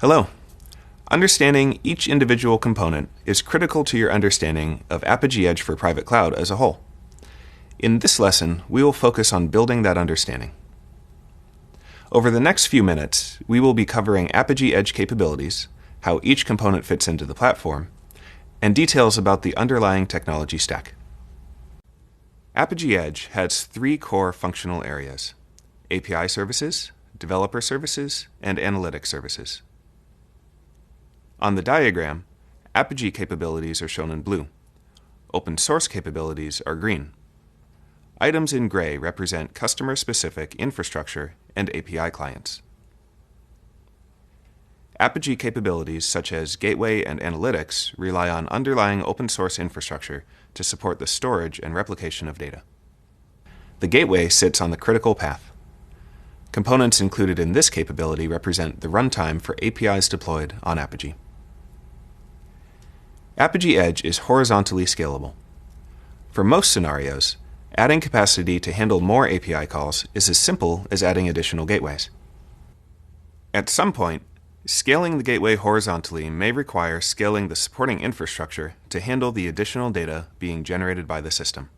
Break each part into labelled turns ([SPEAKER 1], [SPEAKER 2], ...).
[SPEAKER 1] Hello. Understanding each individual component is critical to your understanding of Apigee Edge for Private Cloud as a whole. In this lesson, we will focus on building that understanding. Over the next few minutes, we will be covering Apigee Edge capabilities, how each component fits into the platform, and details about the underlying technology stack. Apigee Edge has three core functional areas: API services, developer services, and analytics services. On the diagram, Apigee capabilities are shown in blue. Open source capabilities are green. Items in gray represent customer-specific infrastructure and API clients. Apigee capabilities such as Gateway and Analytics rely on underlying open source infrastructure to support the storage and replication of data. The Gateway sits on the critical path. Components included in this capability represent the runtime for APIs deployed on Apigee. Apigee Edge is horizontally scalable. For most scenarios, adding capacity to handle more API calls is as simple as adding additional gateways. At some point, scaling the gateway horizontally may require scaling the supporting infrastructure to handle the additional data being generated by the system.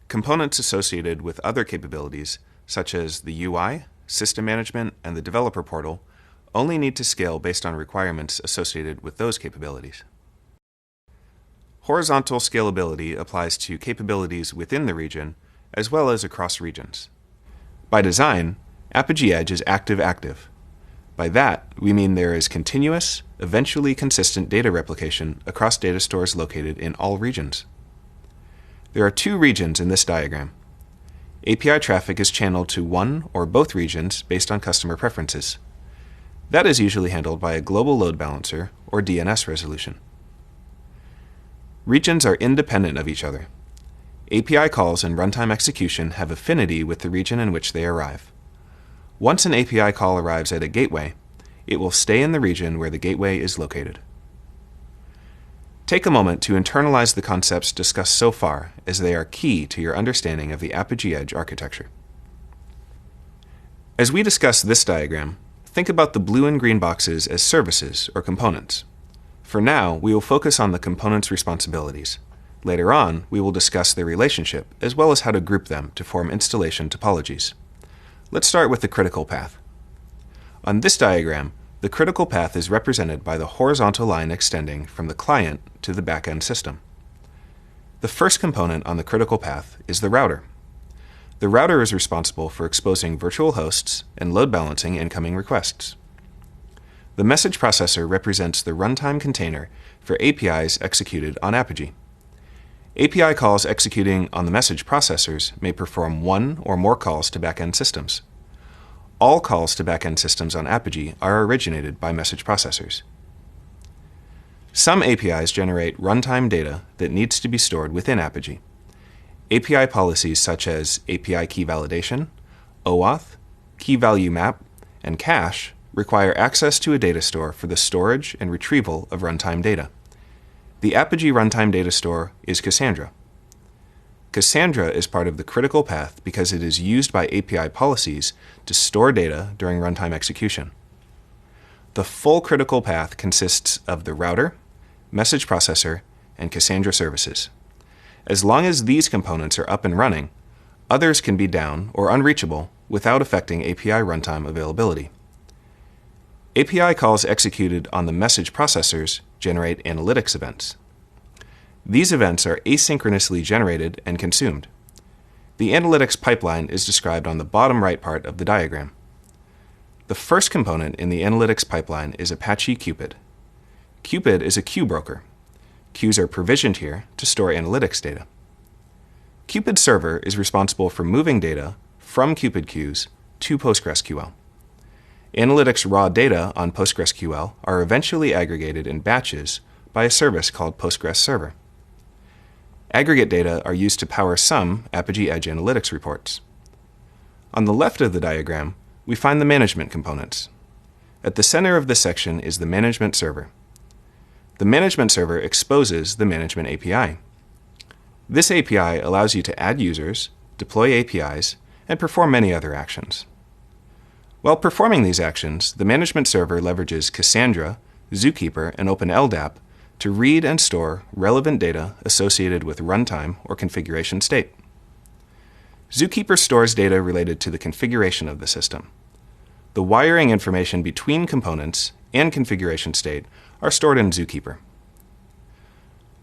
[SPEAKER 1] Components associated with other capabilities, such as the UI, system management, and the developer portal, only need to scale based on requirements associated with those capabilities. Horizontal scalability applies to capabilities within the region as well as across regions. By design, Apigee Edge is active-active. By that, we mean there is continuous, eventually consistent data replication across data stores located in all regions. There are two regions in this diagram. API traffic is channeled to one or both regions based on customer preferences. That is usually handled by a global load balancer or DNS resolution. Regions are independent of each other. API calls and runtime execution have affinity with the region in which they arrive. Once an API call arrives at a gateway, it will stay in the region where the gateway is located. Take a moment to internalize the concepts discussed so far, as they are key to your understanding of the Apigee Edge architecture. As we discuss this diagram, think about the blue and green boxes as services or components. For now, we will focus on the components' responsibilities. Later on, we will discuss their relationship, as well as how to group them to form installation topologies. Let's start with the critical path. On this diagram, the critical path is represented by the horizontal line extending from the client to the back-end system. The first component on the critical path is the router. The router is responsible for exposing virtual hosts and load balancing incoming requests. The message processor represents the runtime container for APIs executed on Apigee. API calls executing on the message processors may perform one or more calls to back-end systems. All calls to back-end systems on Apigee are originated by message processors. Some APIs generate runtime data that needs to be stored within Apigee. API policies such as API key validation, OAuth, key value map, and cache require access to a data store for the storage and retrieval of runtime data. The Apigee runtime data store is Cassandra. Cassandra is part of the critical path because it is used by API policies to store data during runtime execution. The full critical path consists of the router, message processor, and Cassandra services. As long as these components are up and running, others can be down or unreachable without affecting API runtime availability. API calls executed on the message processors generate analytics events. These events are asynchronously generated and consumed. The analytics pipeline is described on the bottom right part of the diagram. The first component in the analytics pipeline is Apache Cupid. Cupid is a queue broker. Queues are provisioned here to store analytics data. Cupid Server is responsible for moving data from Cupid queues to PostgreSQL. Analytics raw data on PostgreSQL are eventually aggregated in batches by a service called Postgres Server. Aggregate data are used to power some Apigee Edge analytics reports. On the left of the diagram, we find the management components. At the center of this section is the management server. The management server exposes the management API. This API allows you to add users, deploy APIs, and perform many other actions. While performing these actions, the management server leverages Cassandra, Zookeeper, and OpenLDAP to read and store relevant data associated with runtime or configuration state. Zookeeper stores data related to the configuration of the system. The wiring information between components and configuration state are stored in Zookeeper.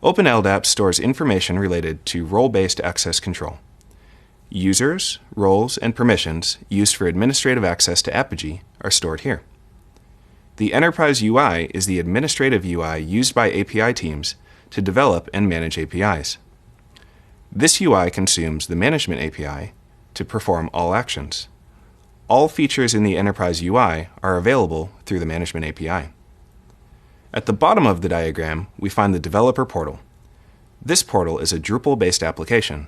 [SPEAKER 1] OpenLDAP stores information related to role-based access control. Users, roles, and permissions used for administrative access to Apigee are stored here. The Enterprise UI is the administrative UI used by API teams to develop and manage APIs. This UI consumes the Management API to perform all actions. All features in the Enterprise UI are available through the Management API. At the bottom of the diagram, we find the Developer Portal. This portal is a Drupal-based application.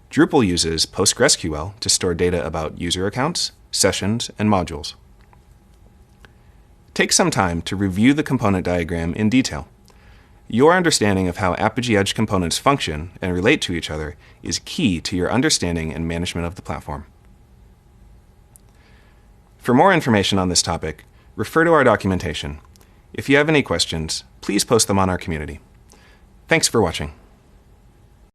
[SPEAKER 1] Drupal uses PostgreSQL to store data about user accounts, sessions, and modules. Take some time to review the component diagram in detail. Your understanding of how Apigee Edge components function and relate to each other is key to your understanding and management of the platform. For more information on this topic, refer to our documentation. If you have any questions, please post them on our community. Thanks for watching.